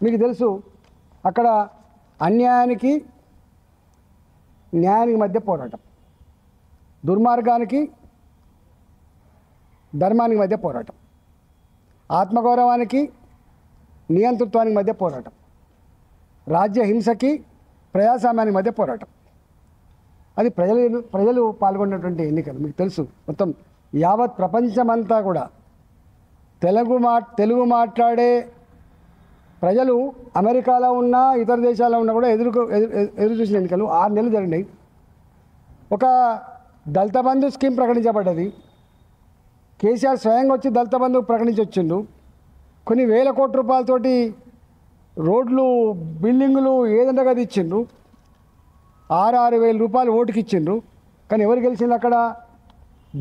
మీకు తెలుసు అక్కడ అన్యాయానికి న్యాయానికి మధ్య పోరాటం, దుర్మార్గానికి ధర్మానికి మధ్య పోరాటం, ఆత్మగౌరవానికి నియంతృత్వానికి మధ్య పోరాటం, రాజ్య హింసకి ప్రజాస్వామ్యానికి మధ్య పోరాటం. అది ప్రజలు పాల్గొన్నటువంటి ఎన్నికలు. మీకు తెలుసు మొత్తం యావత్ ప్రపంచమంతా కూడా తెలుగు మాట్లాడే ప్రజలు అమెరికాలో ఉన్నా ఇతర దేశాల్లో ఉన్నా కూడా ఎదురు చూసిన ఎన్నికలు 6 నెలలు జరిగినాయి. ఒక దళిత బంధు స్కీమ్ ప్రకటించబడ్డది. కేసీఆర్ స్వయంగా వచ్చి దళిత బంధు ప్రకటించి వచ్చిండు. కొన్ని వేల కోట్ల రూపాయలతోటి రోడ్లు, బిల్డింగులు ఏదంటే అది ఇచ్చిండ్రు. 6,000 రూపాయలు ఓటుకి ఇచ్చిండ్రు. కానీ ఎవరు గెలిచింది? అక్కడ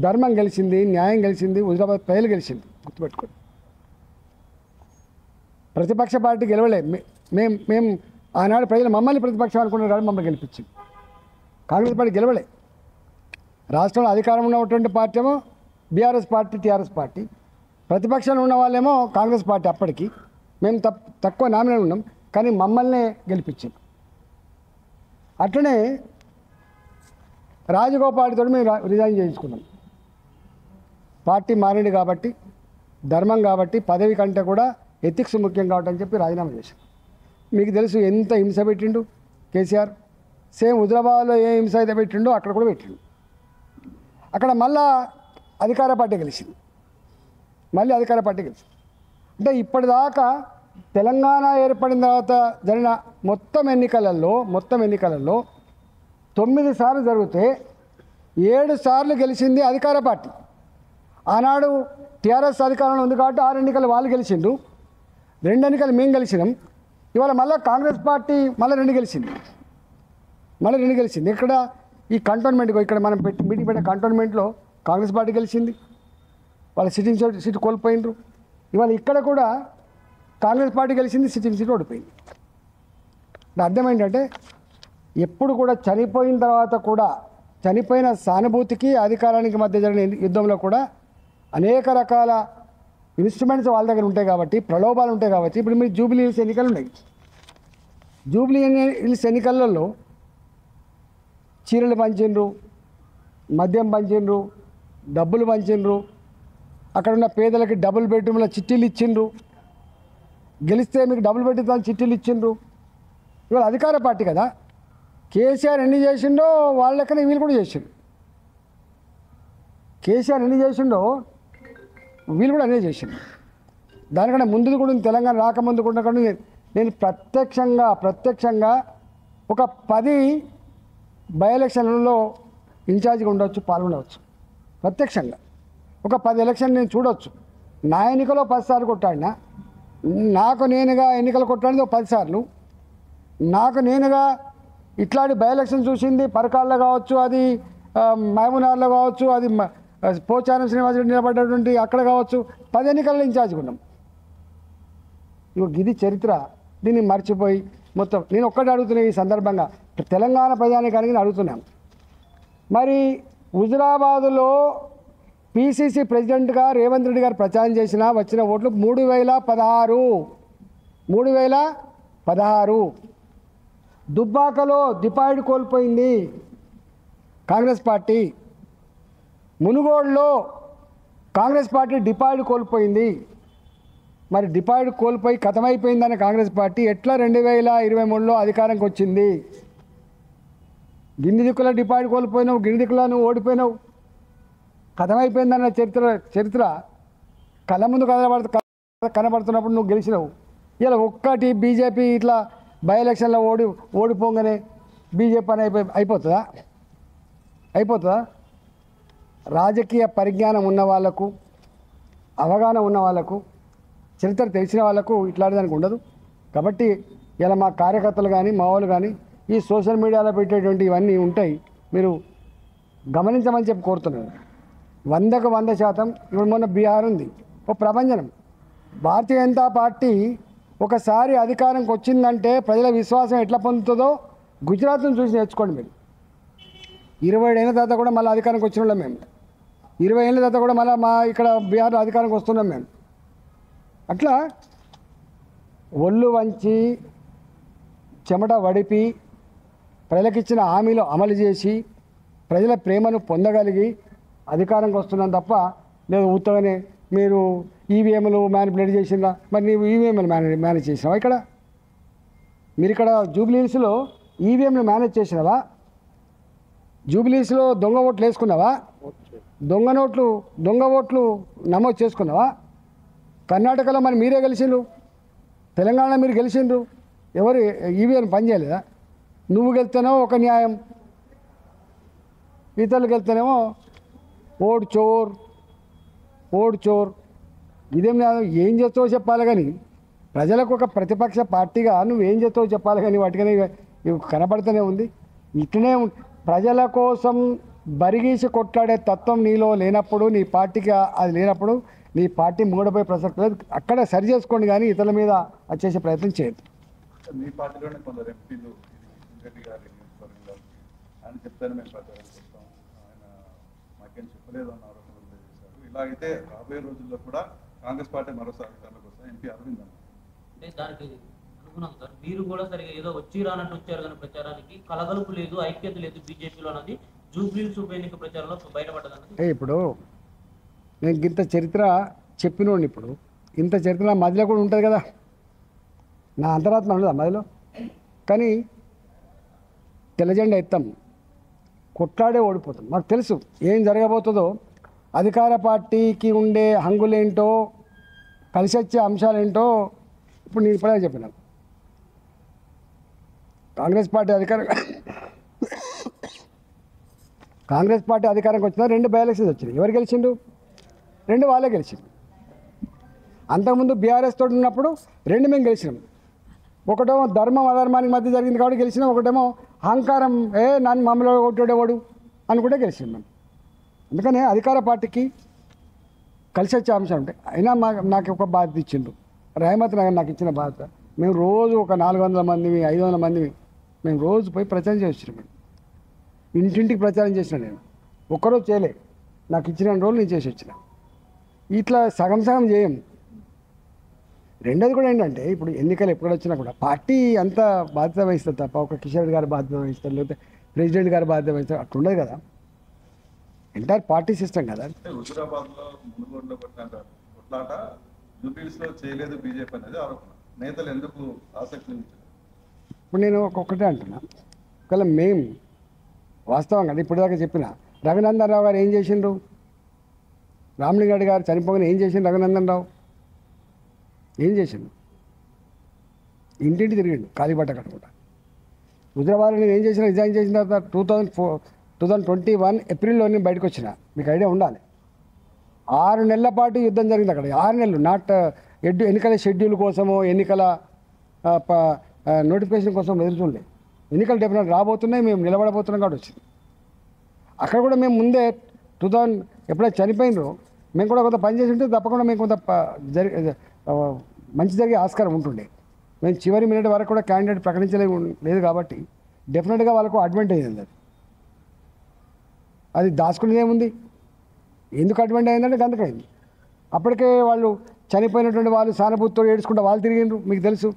ధర్మం గెలిచింది, న్యాయం గెలిచింది, హుజరాబాద్ ప్రజలు గెలిచింది. గుర్తుపెట్టుకోండి. ప్రతిపక్ష పార్టీ గెలవలే. మేము ఆనాడు ప్రజలు మమ్మల్ని ప్రతిపక్షం అనుకున్నారు కానీ మమ్మల్ని గెలిపించింది. కాంగ్రెస్ పార్టీ గెలవలే. రాష్ట్రంలో అధికారంలో ఉన్నటువంటి పార్టీ ఏమో బీఆర్ఎస్ పార్టీ, టీఆర్ఎస్ పార్టీ. ప్రతిపక్షంలో ఉన్న వాళ్ళేమో కాంగ్రెస్ పార్టీ. అప్పటికి మేము తక్కువ నామినల్ ఉన్నాం కానీ మమ్మల్నే గెలిపించింది. అట్లనే రాజగోపాల్తో మేము రిజైన్ చేయించుకున్నాం. పార్టీ మారింది కాబట్టి, ధర్మం కాబట్టి, పదవి కంటే కూడా ఎథిక్స్ ముఖ్యం కాబట్టి అని చెప్పి రాజీనామా చేశాం. మీకు తెలుసు ఎంత హింస పెట్టిండు కేసీఆర్. సేమ్ హుజరాబాద్లో ఏ హింస అయితే పెట్టిండో అక్కడ కూడా పెట్టిండు. అక్కడ మళ్ళా అధికార పార్టీ గెలిచింది. అంటే ఇప్పటిదాకా తెలంగాణ ఏర్పడిన తర్వాత జరిగిన మొత్తం ఎన్నికలలో 9 సార్లు జరిగితే 7 సార్లు గెలిచింది అధికార పార్టీ. ఆనాడు టీఆర్ఎస్ అధికారంలో ఉంది కాబట్టి 6 ఎన్నికలు వాళ్ళు గెలిచిండు, 2 ఎన్నికలు మేము గెలిచినాం. ఇవాళ మళ్ళీ కాంగ్రెస్ పార్టీ మళ్ళీ 2 గెలిచింది. ఇక్కడ ఈ కంటోన్మెంట్కి ఇక్కడ మనం మీటింగ్ పెట్టిన కంటోన్మెంట్లో కాంగ్రెస్ పార్టీ గెలిచింది. వాళ్ళ సిట్టింగ్ సీట్ కోల్పోయినరు. ఇవాళ ఇక్కడ కూడా కాంగ్రెస్ పార్టీ గెలిచింది, సిట్టింగ్ సీట్ ఓడిపోయింది. అర్థం ఏంటంటే ఎప్పుడు కూడా చనిపోయిన తర్వాత కూడా చనిపోయిన సానుభూతికి అధికారానికి మధ్య జరిగిన యుద్ధంలో కూడా అనేక రకాల ఇన్స్ట్రుమెంట్స్ వాళ్ళ దగ్గర ఉంటాయి కాబట్టి, ప్రలోభాలు ఉంటాయి కాబట్టి. ఇప్పుడు మీరు జూబ్లీ హిల్స్ ఎన్నికలు ఉన్నాయి. జూబ్లీ హిల్స్ ఎన్నికలలో చీరలు పంచిండ్రు, మద్యం పంచిండ్రు, డబ్బులు పంచిండ్రు, అక్కడ ఉన్న పేదలకి డబుల్ బెడ్రూమ్ల చిట్టీలు ఇచ్చిండ్రు. గెలిస్తే మీకు డబుల్ బెడ్రూమ్ చిట్టీలు ఇచ్చిండ్రు. ఇవాళ అధికార పార్టీ కదా, కేసీఆర్ ఎన్ని చేసిండో వాళ్ళ లెక్కనే వీళ్ళు కూడా చేసిండ్రు. కేసీఆర్ ఎన్ని చేసిండో వీళ్ళు కూడా అన్నీ చేసిండ్రు. దానికన్నా ముందు కూడా తెలంగాణ రాకముందు కూడా నేను ప్రత్యక్షంగా ఒక 10 బై ఎలక్షన్లలో ఇన్ఛార్జిగా ఉండవచ్చు, పాల్గొనవచ్చు. ప్రత్యక్షంగా ఒక 10 ఎలక్షన్ నేను చూడవచ్చు. నా ఎన్నికలో 10 సార్లు కొట్టాడినా, నాకు నేనుగా ఎన్నికలు కొట్టాడిది 10 సార్లు. నాకు నేనుగా ఇట్లాంటి బై ఎలక్షన్ చూసింది పరకాల్లో కావచ్చు, అది మహబూబ్నగర్లో కావచ్చు, అది పోచారం శ్రీనివాసరెడ్డి నిలబడ్డటువంటి అక్కడ కావచ్చు, 10 ఎన్నికల్లో ఇన్ఛార్జ్గా ఉన్నాం. ఇది చరిత్ర. దీన్ని మర్చిపోయి మొత్తం నేను ఒక్కటి అడుగుతున్నా ఈ సందర్భంగా తెలంగాణ ప్రజానికానికి అడుగుతున్నాం. మరి హుజురాబాదులో పిసిసి ప్రెసిడెంట్గా రేవంత్ రెడ్డి గారు ప్రచారం చేసిన వచ్చిన ఓట్లు 3016. దుబ్బాకలో డిపాజిట్ కోల్పోయింది కాంగ్రెస్ పార్టీ. మునుగోడులో కాంగ్రెస్ పార్టీ డిపాజిట్ కోల్పోయింది. మరి డిపాజిట్ కోల్పోయి కథమైపోయిందని కాంగ్రెస్ పార్టీ ఎట్లా 2023లో అధికారంకి వచ్చింది? గిన్ని దిక్కుల డిపాజిట్ కోల్పోయినావు, గిన్ని దిక్కుల నువ్వు ఓడిపోయినావు, కథమైపోయిందన్న చరిత్ర కళ్ళ ముందు కనబడుతున్నప్పుడు నువ్వు గెలిచినావు. ఇలా ఒక్కటి బీజేపీ ఇట్లా బై ఎలక్షన్లో ఓడిపోగానే బీజేపీ అని అయిపోతుందా? రాజకీయ పరిజ్ఞానం ఉన్న వాళ్ళకు, అవగాహన ఉన్న వాళ్ళకు, చరిత్ర తెలిసిన వాళ్ళకు ఇట్లాంటి దానికి ఉండదు. కాబట్టి ఇలా మా కార్యకర్తలు కానీ మా వాళ్ళు కానీ ఈ సోషల్ మీడియాలో పెట్టేటువంటి ఇవన్నీ ఉంటాయి, మీరు గమనించమని చెప్పి కోరుతున్నాను. 100కు 100%. ఇప్పుడు మొన్న బీహార్ ఉంది, ఒక ప్రభంజనం. భారతీయ జనతా పార్టీ ఒకసారి అధికారంకి వచ్చిందంటే ప్రజల విశ్వాసం ఎట్లా పొందుతుందో గుజరాత్ను చూసి నేర్చుకోండి. మీరు 20 ఏళ్ళ తర్వాత కూడా మళ్ళీ అధికారానికి వచ్చిన వాళ్ళం మేము. 20 ఏళ్ళ తర్వాత కూడా మళ్ళీ మా ఇక్కడ బీహార్లో అధికారానికి వస్తున్నాం మేము. అట్లా ఒళ్ళు వంచి చెమట వడిపి ప్రజలకిచ్చిన హామీలు అమలు చేసి ప్రజల ప్రేమను పొందగలిగి అధికారంకి వస్తున్నాం తప్ప లేదు ఉత్తగానే మీరు ఈవీఎంలు మ్యానిపులేట్ చేసిందా? మరి నీవు ఈవీఎంలు మేనేజ్ చేసినావా? మీరు ఇక్కడ జూబ్లీహిల్స్లో ఈవీఎంలు మేనేజ్ చేసినావా? జూబ్లీహిల్స్లో దొంగ ఓట్లు వేసుకున్నావా? దొంగ ఓట్లు నమోదు చేసుకున్నావా? కర్ణాటకలో మరి మీరే గెలిచిండ్రు, తెలంగాణలో మీరు గెలిచిండ్రు, ఎవరు ఈవీఎం పనిచేయలేదా? నువ్వు గెలిస్తేనో ఒక న్యాయం, ఇతరులు గెలిస్తేనేమో ఓడ్ చోర్. ఇదేం ఏం చేస్తావో చెప్పాలి కానీ ప్రజలకు ఒక ప్రతిపక్ష పార్టీగా నువ్వేం చేస్తావో చెప్పాలి కానీ వాటికనే కనబడుతూనే ఉంది. ఇట్లనే ప్రజల కోసం బరిగీసి కొట్లాడే తత్వం నీలో లేనప్పుడు, నీ పార్టీకి అది లేనప్పుడు నీ పార్టీ మూడపోయే ప్రసక్తి లేదు. అక్కడ సరి చేసుకోండి కానీ ఇతరుల మీద వచ్చేసే ప్రయత్నం చేయదు. మీ పార్టీలోనే కొందరు ఎంపీలు రెడ్డి గారి ఆయన చెప్తాను మేము ప్రచారం చేస్తాం, ఆయన మాకేం చెప్పలేదు అన్న ఆరోపణలు చేశారు. ఇలా అయితే రాబోయే రోజుల్లో కూడా కాంగ్రెస్ పార్టీ మరోసారి అధికారంలోకి వస్తాయి. ఎంపీ అరవింద్ అంటే దానికి అనుకున్నాం సార్, మీరు కూడా సరిగా ఏదో వచ్చి రానట్టు వచ్చారు కానీ ప్రచారానికి కలగలుపు లేదు, ఐక్యత లేదు బీజేపీలో అన్నది జూబ్లీహిల్స్ ఉప ఎన్నిక ప్రచారంలో బయటపడ్డది. ఇప్పుడు నేను ఇంత చరిత్ర చెప్పినోడిని, ఇప్పుడు ఇంత చరిత్ర నా మధ్యలో కూడా ఉంటుంది కదా, నా అంతరాత్మ ఉండదా మధ్యలో? కానీ తెల్లజెండా ఎత్తాం, కొట్లాడే ఓడిపోతాం. మాకు తెలుసు ఏం జరగబోతుందో, అధికార పార్టీకి ఉండే హంగులేంటో, కలిసి వచ్చే అంశాలేంటో ఇప్పుడు నేను ఇప్పుడే చెప్పినాను. కాంగ్రెస్ పార్టీ అధికారంకి వచ్చిన 2 బై ఎలక్షన్స్ వచ్చినాయి. ఎవరు గెలిచిండు? 2 వాళ్ళే గెలిచిండు. అంతకుముందు బీఆర్ఎస్ తోటి ఉన్నప్పుడు 2 మేము గెలిచినాం. ఒకటేమో ధర్మం అధర్మానికి మధ్య జరిగింది కాబట్టి గెలిచినాం, ఒకటేమో అహంకారం నన్ను మమ్మల్ని కొట్టేవాడు అనుకుంటే గెలిచినాం మేము. అందుకనే అధికార పార్టీకి కలిసి వచ్చే అంశాలు ఉంటాయి. అయినా నాకు ఒక బాధ్యత ఇచ్చిండు రహమత్ నగర్, నాకు ఇచ్చిన బాధ్యత. మేము రోజు ఒక 400 మందిని 500 మందిని మేము రోజు పోయి ప్రచారం చేసి వచ్చినాం. మేము ఇంటింటికి ప్రచారం చేసిన, నేను ఒక్కరోజు చేయలే, నాకు ఇచ్చిన 2 రోజులు నేను చేసి వచ్చిన. ఇట్లా సగం చేయం. రెండోది కూడా ఏంటంటే ఇప్పుడు ఎన్నికలు ఎప్పుడు వచ్చినా కూడా పార్టీ అంత బాధ్యత వహిస్తుంది తప్ప ఒక కిషన్ రెడ్డి గారు బాధ్యత వహిస్తారు, లేకపోతే ప్రెసిడెంట్ గారు బాధ్యత వహిస్తారు, అట్లుండదు కదా. ఎంటైర్ పార్టీ సిస్టమ్ కదా. అంటే హుజురాబాద్లో మునుగోడులో కొట్టిన కొట్లాట జూబ్లీస్లో చేయలేదు బీజేపీ అనేది ఆరోపణ. నేతలు ఎందుకు ఆసక్తి చూపించారు? ఇప్పుడు నేను ఒక్కొక్కటే అంటున్నా, ఒకవేళ మేము వాస్తవంగా ఇప్పుడు దాకా చెప్పిన రఘునందన్ రావు గారు ఏం చేసిండ్రు, రామలింగారెడ్డి గారు చనిపోగానే ఏం చేసిండు రఘునందన్ రావు? ఏం చేసిండు? ఇంటింటి తిరిగిండు కాలిబట్ట కట్టుకుంటా. హుజరాబాద్లో నేను ఏం చేసిన, రిజైన్ చేసిన తర్వాత 2021 ఏప్రిల్లో నేను బయటకు వచ్చిన. మీకు ఐడియా ఉండాలి. 6 నెలల పాటు యుద్ధం జరిగింది అక్కడ. 6 నెలలు నాట్ ఎన్నికల షెడ్యూల్ కోసమో ఎన్నికల నోటిఫికేషన్ కోసం ఎదురు చూడలే. ఎన్నికలు డెఫినెట్ రాబోతున్నాయి, మేము నిలబడబోతున్నాం కాబట్టి వచ్చింది. అక్కడ కూడా మేము ముందే 2000 ఎప్పుడైతే చనిపోయినరో మేము కూడా కొంత పని చేసి ఉంటే తప్పకుండా మేము కొంత మంచి జరిగే ఆస్కారం ఉంటుండే. మేము చివరి మినిట్ వరకు కూడా క్యాండిడేట్ ప్రకటించలేదు కాబట్టి డెఫినెట్గా వాళ్ళకు అడ్వాంటేజ్ ఉంది. అది దాచుకునేది ఏముంది? ఎందుకు అడ్వాంటేజ్ అయిందంటే గంతకైంది. అప్పటికే వాళ్ళు చనిపోయినటువంటి వాళ్ళు సానుభూతితో ఏడ్చుకుంటూ వాళ్ళు తిరిగిండ్రు. మీకు తెలుసు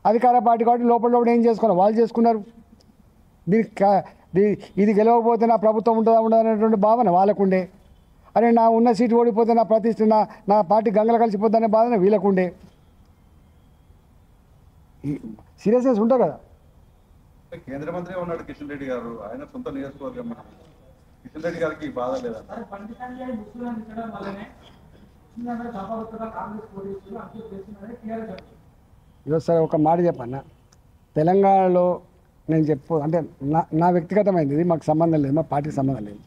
అధికార పార్టీ కాబట్టి లోపల ఏం చేసుకున్నారు, వాళ్ళు చేసుకున్నారు. ఇది గెలవకపోతే నా ప్రభుత్వం ఉంటుందా ఉండదు అనేటువంటి భావన వాళ్ళకుండే. అరే నా ఉన్న సీటు ఓడిపోతే నా ప్రతిష్ట నా పార్టీ గంగలు కలిసిపోద్ది అనే భావన వీళ్ళకుండే. సీరియస్నెస్ ఉంటుంది కదా. కేంద్ర మంత్రి ఉన్నాడు కిషన్ రెడ్డి గారు, ఆయన సొంత నియోజకవర్గం. కిషన్ రెడ్డి గారికి బాధ లేదా? ఈరోజు సార్ ఒక మాట చెప్పన్నా, తెలంగాణలో నేను అంటే నా వ్యక్తిగతమైనది, ఇది మాకు సంబంధం లేదు, మా పార్టీకి సంబంధం లేదు.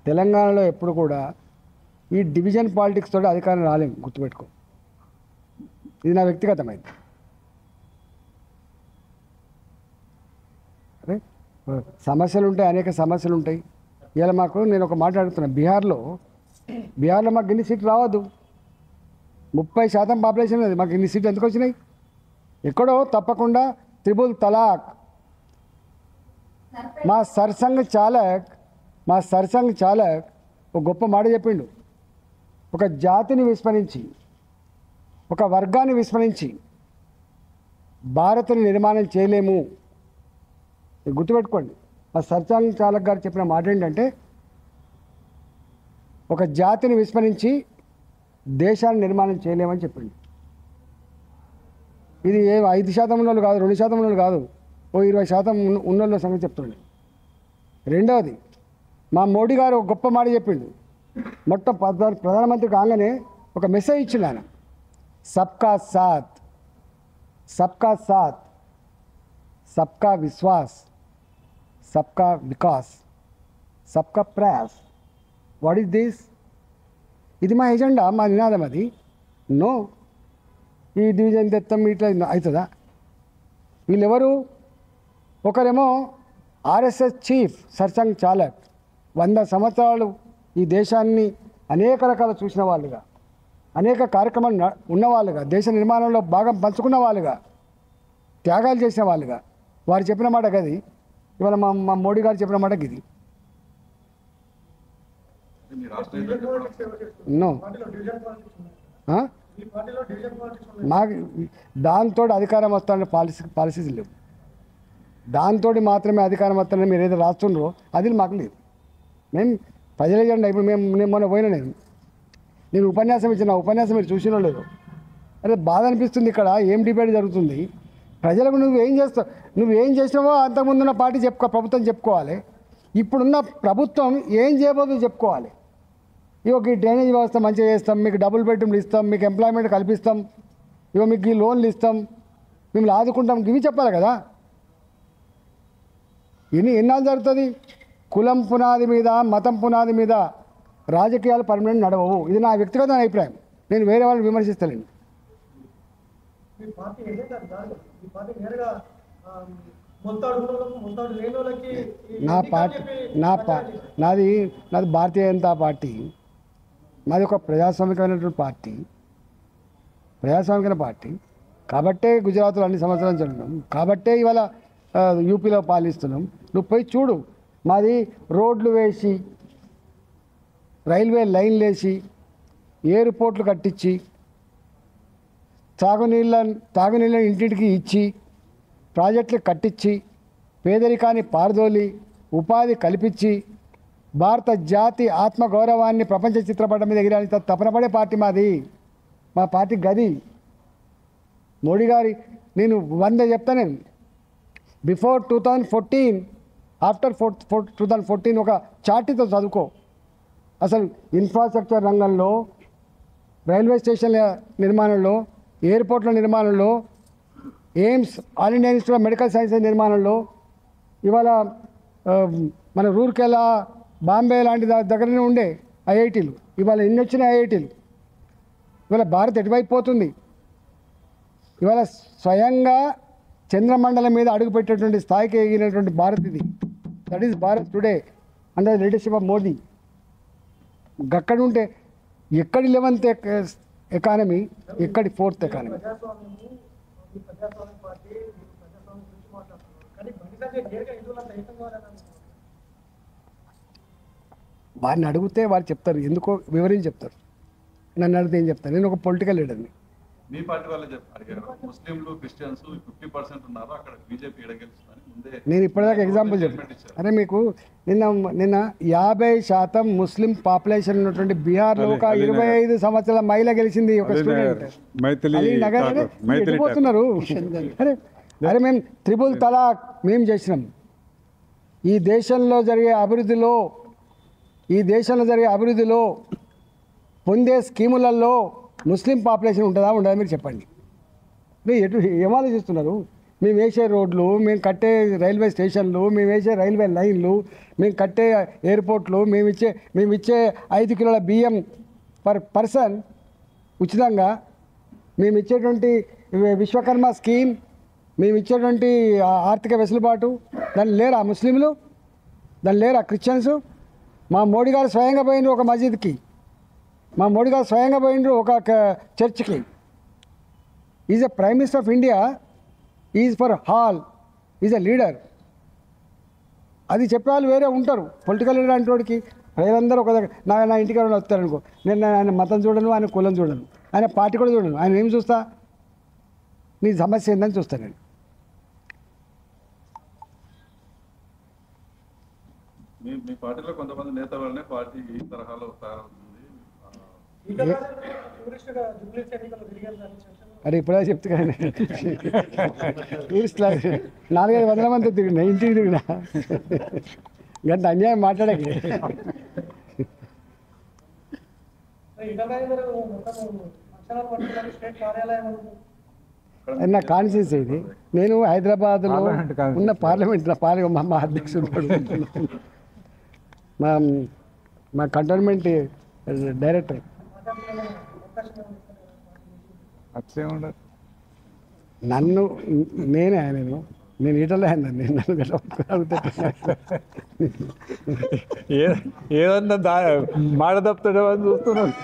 తెలంగాణలో ఎప్పుడు కూడా ఈ డివిజన్ పాలిటిక్స్ తోటి అధికారం రాలేము, గుర్తుపెట్టుకో. ఇది నా వ్యక్తిగతమైనది. అరే సమస్యలు ఉంటాయి, అనేక సమస్యలు ఉంటాయి. ఇలా నేను ఒక మాట అడుగుతున్నా, బీహార్లో మాకు ఇన్ని సీట్లు రావద్దు. 30% పాపులేషన్ ఉంది, మాకు ఇన్ని సీట్లు ఎందుకు వచ్చినాయి? ఎక్కడో తప్పకుండా త్రిబుల్ తలాక్. మా సర్సంఘ్ చాలక్ ఒక గొప్ప మాట చెప్పిండు. ఒక జాతిని విస్మరించి, ఒక వర్గాన్ని విస్మరించి భారత్ని నిర్మాణం చేయలేము. గుర్తుపెట్టుకోండి, మా సర్సంఘ్ చాలక్ గారు చెప్పిన మాట ఏంటంటే, ఒక జాతిని విస్మరించి దేశాన్ని నిర్మాణం చేయలేమని చెప్పిండు. ఇది 5% ఉన్నోళ్ళు కాదు, 2% ఉన్నోళ్ళు కాదు, 20% ఉన్నోళ్ళ సంగతి చెప్తుండే. రెండవది, మా మోడీ గారు ఒక గొప్ప మాట చెప్పిండు. ప్రధానమంత్రి కాగానే ఒక మెసేజ్ ఇచ్చిండు ఆయన, సబ్కా సాత్, సబ్కా విశ్వాస్, సబ్కా వికాస్, సబ్కా ప్రయాస్. What is this? ఇది మా ఎజెండా, మా నినాదం. అది నో ఈ డివిజన్ తెత్తం ఇట్లా అవుతుందా? వీళ్ళెవరు? ఒకరేమో ఆర్ఎస్ఎస్ చీఫ్ సర్సంఘ్ చాలక్, 100 సంవత్సరాలు ఈ దేశాన్ని అనేక రకాల చూసిన వాళ్ళుగా, అనేక కార్యక్రమాలు ఉన్నవాళ్ళుగా, దేశ నిర్మాణంలో భాగం పంచుకున్న వాళ్ళుగా, త్యాగాలు చేసిన వాళ్ళుగా వారు చెప్పిన మాట గది. ఇవాళ మా మోడీ గారు చెప్పిన మాట గిది. నో మాకు దాంతో అధికారం వస్తానే పాలసీస్ లేవు. దాంతో మాత్రమే అధికారం వస్తానని మీరు ఏదో రాస్తుండ్రో అది మాకు లేదు. మేము ప్రజల ఎజెండా. ఇప్పుడు నేను మొన్న పోయినా, నేను ఉపన్యాసం ఇచ్చిన ఉపన్యాసం మీరు చూసినో లేదు. అరే బాధ అనిపిస్తుంది. ఇక్కడ ఏం డిబేట్ జరుగుతుంది? ప్రజలకు నువ్వేం చేసినావో అంతకుముందున్న పార్టీ ప్రభుత్వం చెప్పుకోవాలి. ఇప్పుడున్న ప్రభుత్వం ఏం చేయబోతుందో చెప్పుకోవాలి. ఇగో ఈ డ్రైనేజ్ వ్యవస్థ మంచిగా చేస్తాం, మీకు డబుల్ బెడ్రూమ్లు ఇస్తాం, మీకు ఎంప్లాయ్మెంట్ కల్పిస్తాం, ఇగో మీకు ఈ లోన్లు ఇస్తాం, మిమ్మల్ని ఆదుకుంటాం, ఇవి చెప్పాలి కదా. ఎన్నాళ్ళు జరుగుతుంది? కులం పునాది మీద, మతం పునాది మీద రాజకీయాలు పర్మనెంట్ నడవవు. ఇది నా వ్యక్తిగత అభిప్రాయం. నేను వేరే వాళ్ళని విమర్శిస్తలేను. నాది భారతీయ జనతా పార్టీ. మాది ఒక ప్రజాస్వామికమైనటువంటి పార్టీ, ప్రజాస్వామికమైన పార్టీ. కాబట్టే గుజరాత్లో అన్ని సంవత్సరాలు చదివినాం, కాబట్టే ఇవాళ యూపీలో పాలిస్తున్నాం. నువ్వు పోయి చూడు, మాది రోడ్లు వేసి, రైల్వే లైన్లు వేసి, ఎయిర్పోర్ట్లు కట్టించి, తాగునీళ్ళని ఇంటింటికి ఇచ్చి, ప్రాజెక్టులు కట్టించి, పేదరికాన్ని పారదోలి, ఉపాధి కల్పించి, భారత జాతి ఆత్మగౌరవాన్ని ప్రపంచ చిత్రపటం మీద ఎగిరాని తపనపడే పార్టీ మాది. మా పార్టీ గది. మోడీ గారి నేను 100 చెప్తాను. బిఫోర్ 2014, ఆఫ్టర్ 2014 ఒక చార్టీతో చదువుకో. అసలు ఇన్ఫ్రాస్ట్రక్చర్ రంగంలో, రైల్వే స్టేషన్ల నిర్మాణంలో, ఎయిర్పోర్ట్ల నిర్మాణంలో, AIIMS all India institute of medical sciences నిర్మాణంలో, ఇవాళ మన రూర్కెలా, బాంబే లాంటి దగ్గరనే ఉండే ఐఐటీలు, ఇవాళ ఎన్ని వచ్చినాయి ఐఐటీలు. ఇవాళ భారత్ ఎటువైపు పోతుంది. ఇవాళ స్వయంగా చంద్రమండలం మీద అడుగుపెట్టేటువంటి స్థాయికి ఎగినటువంటి భారత్ ఇది. That is Bharat today under the leadership of Modi. గక్కడ ఉంటే ఎక్కడి 11th ఎకానమీ, ఎక్కడి 4th ఎకానమీ. వారిని అడిగితే వారు చెప్తారు, ఎందుకో వివరించి చెప్తారు. నన్ను అడిగితే ఏం చెప్తాను? నేను ఒక పొలిటికల్ లీడర్ని. మీ పార్టీ వాళ్ళే అడిగారు, ముస్లింలు క్రిస్టియన్స్ 50% ఉన్నారు, అక్కడ బీజేపీ ఎడగెలుస్తుందని ముందే. నేను ఇప్పటిదాకా ఎగ్జాంపుల్ చెప్పాను. అరే మీకు నిన్న 50% ముస్లిం పాపులేషన్ ఉన్నటువంటి బీహార్లో ఒక 25 సంవత్సరాల మహిళ గెలిచింది, ఒక స్టూడెంట్. పోతున్నారు. అరే మేము త్రిపుల్ తలాక్ మేము చేసినాం. ఈ దేశంలో జరిగే అభివృద్ధిలో పొందే స్కీములలో ముస్లిం పాపులేషన్ ఉంటుందా ఉండదా మీరు చెప్పండి. ఏం ఆలోచిస్తున్నారు? మేము వేసే రోడ్లు, మేము కట్టే రైల్వే స్టేషన్లు, మేము వేసే రైల్వే లైన్లు, మేము కట్టే ఎయిర్పోర్ట్లు, మేము ఇచ్చే 5 కిలోల బియ్యం పర్ పర్సన్ ఉచితంగా, మేము ఇచ్చేటువంటి విశ్వకర్మ స్కీమ్, మేము ఇచ్చేటువంటి ఆర్థిక వెసులుబాటు, దాన్ని లేరా ముస్లింలు? దాన్ని లేరా క్రిస్టియన్స్? మా మోడీ గారు స్వయంగా పోయినరు ఒక మసీద్కి, మా మోడీ గారు స్వయంగా పోయినరు ఒక చర్చ్కి. Is a prime minister of India, is for all, is a leader. అది చెప్పేవాళ్ళు వేరే ఉంటారు. పొలిటికల్ లీడర్ అంటే వాడికి ప్రజలందరూ ఒక దగ్గర నా ఇంటికి ఎవరైనా వస్తారనుకో, నేను ఆయన మతం చూడను, ఆయన కులం చూడను, ఆయన పార్టీ కూడా చూడను. ఆయన ఏం చూస్తా? నీ సమస్య ఏందని చూస్తాను నేను. మీ పార్టీలో కొంతమంది నేత వల్లనే పార్టీ ఈ తరహాలో తయారవుతుంది. అరే ఇప్పుడే చెప్తే కానీ టూరిస్ట్ 400-500 మంది తిరిగినా, ఇంటికి తిరిగినా. గంట అన్యాయం మాట్లాడక. నా కాన్షియన్స్ ఇది. నేను హైదరాబాద్లో ఉన్న పార్లమెంట్లో మా అధ్యక్షుడు మా కంటోన్మెంట్ డైరెక్టర్. నేను ఈటలే అన్నాను. ఏదన్నా మాట తప్పుతాడో అని చూస్తున్నాను.